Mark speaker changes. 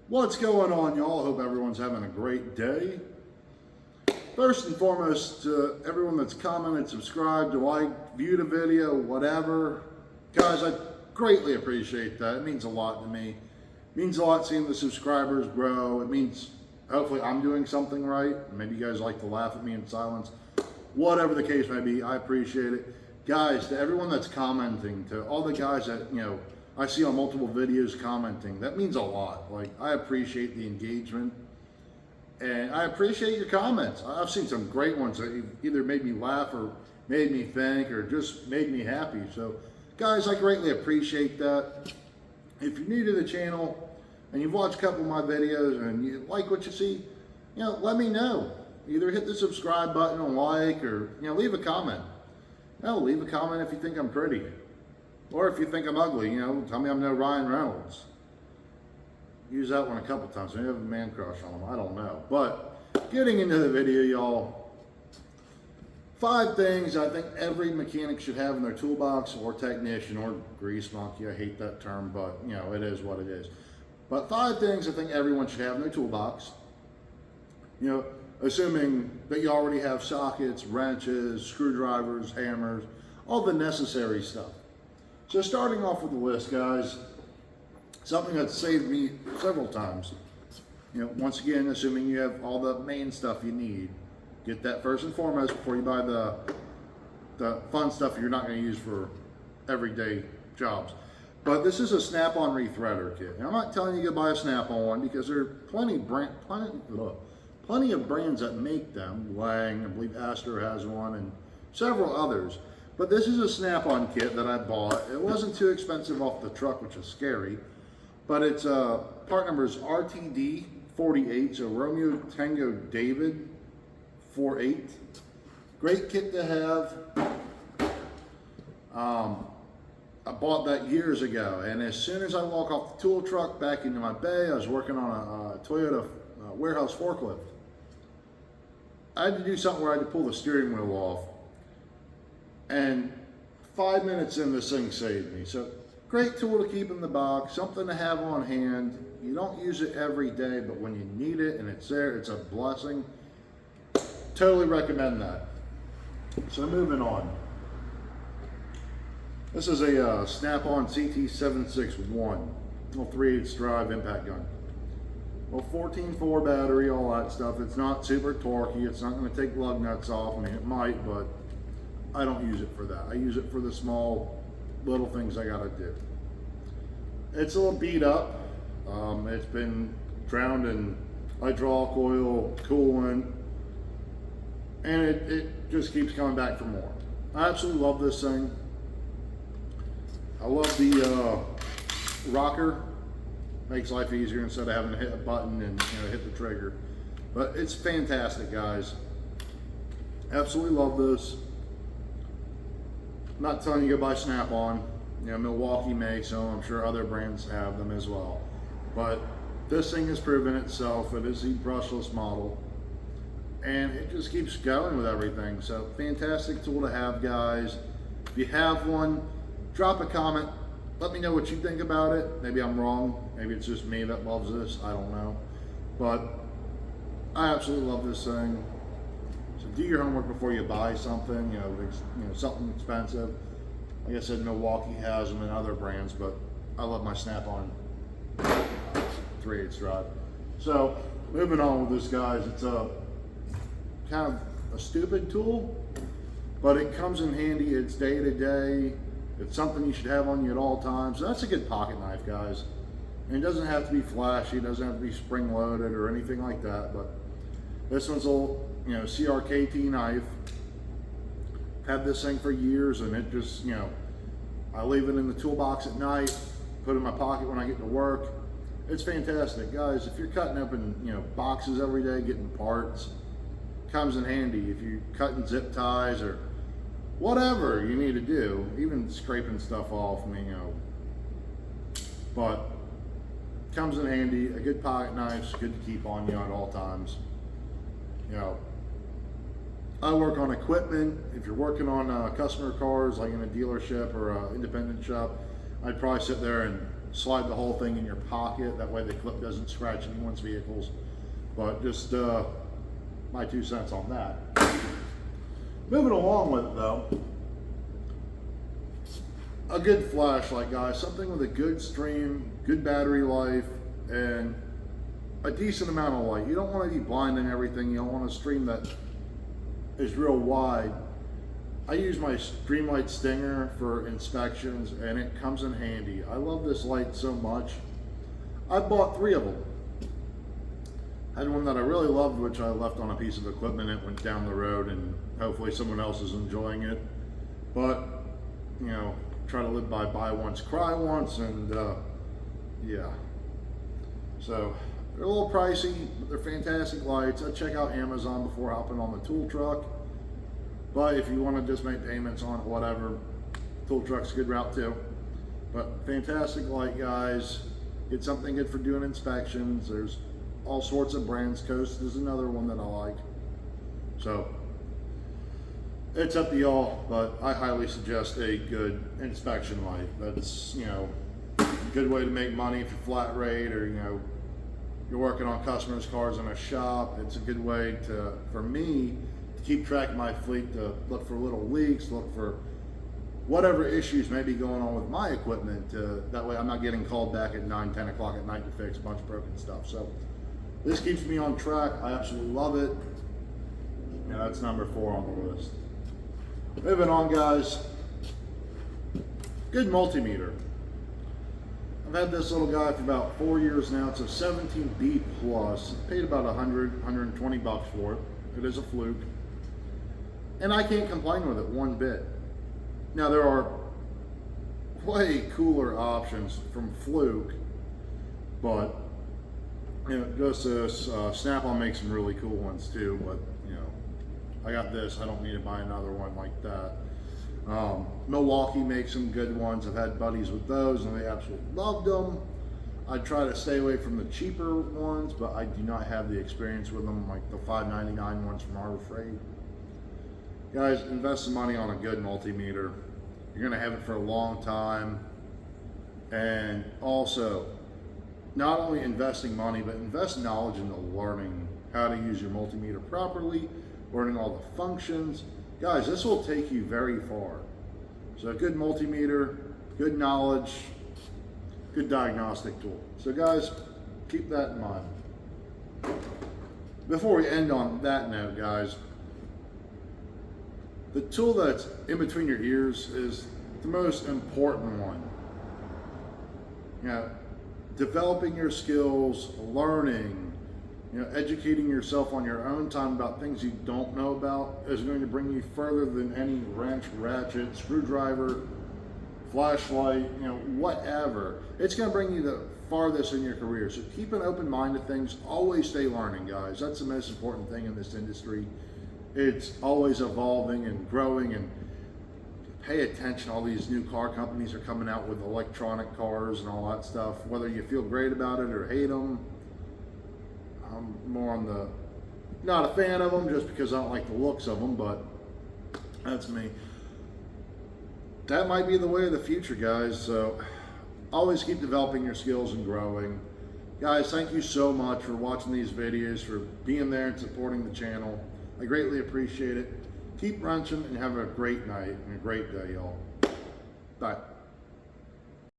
Speaker 1: What's going on, y'all? Hope everyone's having a great day. First and foremost, to everyone that's commented, subscribed, liked, viewed a video, whatever. Guys, I greatly appreciate that. It means a lot to me. It means a lot seeing the subscribers grow. It means hopefully I'm doing something right. Maybe you guys like to laugh at me in silence. Whatever the case may be, I appreciate it. Guys, to everyone that's commenting, to all the guys that, I see on multiple videos commenting, that means a lot. Like, I appreciate the engagement and I appreciate your comments. I've seen some great ones that either made me laugh or made me think or just made me happy. So guys, I greatly appreciate that. If you're new to the channel and you've watched a couple of my videos and you like what you see, let me know. Either hit the subscribe button and like, or leave a comment. Leave a comment if you think I'm pretty. Or if you think I'm ugly, tell me I'm no Ryan Reynolds. Use that one a couple times. Maybe I have a man crush on him. I don't know. But getting into the video, y'all. 5 things I think every mechanic should have in their toolbox, or technician, or grease monkey. I hate that term, but it is what it is. But 5 things I think everyone should have in their toolbox. Assuming that you already have sockets, wrenches, screwdrivers, hammers, all the necessary stuff. So starting off with the list, guys, something that saved me several times. Once again, assuming you have all the main stuff you need, get that first and foremost before you buy the fun stuff you're not going to use for everyday jobs. But this is a snap-on rethreader kit. Now, I'm not telling you to buy a snap-on one because there are plenty of brands that make them. Lang, I believe Astor has one, and several others. But this is a snap-on kit that I bought. It wasn't too expensive off the truck, which is scary. But it's part number is RTD 48, so Romeo Tango David 48. Great kit to have. I bought that years ago, and as soon as I walk off the tool truck back into my bay, I was working on a Toyota warehouse forklift. I had to do something where I had to pull the steering wheel off. And 5 minutes in, this thing saved me. So great tool to keep in the box, something to have on hand. You don't use it every day, but when you need it and it's there, it's a blessing. Totally recommend that. So moving on. This is a Snap-on CT761, little 3/8 drive impact gun. Well, 14.4 battery, all that stuff. It's not super torquey. It's not going to take lug nuts off. I mean, it might, but I don't use it for that. I use it for the small little things I got to do. It's a little beat up. It's been drowned in hydraulic oil, coolant, and it just keeps coming back for more. I absolutely love this thing. I love the rocker. Makes life easier instead of having to hit a button and hit the trigger. But it's fantastic, guys. Absolutely love this. I'm not telling you to go buy Snap-on. Milwaukee makes them. I'm sure other brands have them as well. But this thing has proven itself. It is the brushless model. And it just keeps going with everything. So fantastic tool to have, guys. If you have one, drop a comment. Let me know what you think about it. Maybe I'm wrong. Maybe it's just me that loves this. I don't know. But I absolutely love this thing. So do your homework before you buy something. Something expensive. Like I said, Milwaukee has them and other brands, but I love my Snap-on 3/8 drive. So moving on with this, guys. It's a kind of a stupid tool, but it comes in handy. It's day to day. It's something you should have on you at all times. That's a good pocket knife, guys. And it doesn't have to be flashy. It doesn't have to be spring loaded or anything like that. But this one's a little, CRKT knife. Had this thing for years, and it just, I leave it in the toolbox at night, put it in my pocket when I get to work. It's fantastic, guys. If you're cutting open, boxes every day, getting parts, comes in handy. If you're cutting zip ties or whatever you need to do, even scraping stuff off, but comes in handy. A good pocket knife's good to keep on you at all times. I work on equipment. If you're working on customer cars, like in a dealership or an independent shop, I'd probably sit there and slide the whole thing in your pocket. That way the clip doesn't scratch anyone's vehicles. But just my 2 cents on that. Moving along with it though, a good flashlight, guys. Something with a good stream, good battery life, and a decent amount of light. You don't want to be blinding everything. You don't want a stream that is real wide. I use my Streamlight Stinger for inspections, and it comes in handy. I love this light so much. I bought 3 of them. I had one that I really loved, which I left on a piece of equipment. It went down the road, and hopefully someone else is enjoying it. But, you know, try to live by buy once, cry once, and yeah. So they're a little pricey, but they're fantastic lights. I'd check out Amazon before hopping on the tool truck. But if you want to just make payments on it, whatever, tool truck's a good route too. But fantastic light, guys. Get something good for doing inspections. There's all sorts of brands. Coast is another one that I like. So it's up to y'all, but I highly suggest a good inspection light. That's, you know, a good way to make money if you're flat rate, or, you know, you're working on customers' cars in a shop. It's a good way to, for me, to keep track of my fleet, to look for little leaks, look for whatever issues may be going on with my equipment. That way I'm not getting called back at 9, 10 o'clock at night to fix a bunch of broken stuff. So this keeps me on track. I absolutely love it. Yeah, that's number 4 on the list. Moving on, guys. Good multimeter. I've had this little guy for about 4 years now. It's a 17B plus. Paid about 120 bucks for it. It is a Fluke. And I can't complain with it one bit. Now there are way cooler options from Fluke, but you know, just this Snap-on makes some really cool ones too. But you know, I got this. I don't need to buy another one like that. Milwaukee makes some good ones. I've had buddies with those, and they absolutely loved them. I try to stay away from the cheaper ones, but I do not have the experience with them, like the $5.99 ones from Harbor Freight. Guys, invest some money on a good multimeter. You're gonna have it for a long time. And also, not only investing money, but invest knowledge into learning how to use your multimeter properly, learning all the functions. Guys, this will take you very far. So a good multimeter, good knowledge, good diagnostic tool. So guys, keep that in mind. Before we end on that note, guys, the tool that's in between your ears is the most important one. You know, developing your skills, learning, you know, educating yourself on your own time about things you don't know about is going to bring you further than any wrench, ratchet, screwdriver, flashlight, you know, whatever. It's going to bring you the farthest in your career. So keep an open mind to things. Always stay learning, guys. That's the most important thing in this industry. It's always evolving and growing, and pay attention. All these new car companies are coming out with electronic cars and all that stuff. Whether you feel great about it or hate them, I'm more on the, not a fan of them just because I don't like the looks of them, but that's me. That might be the way of the future, guys. So always keep developing your skills and growing. Guys, thank you so much for watching these videos, for being there and supporting the channel. I greatly appreciate it. Keep wrenching and have a great night and a great day, y'all. Bye.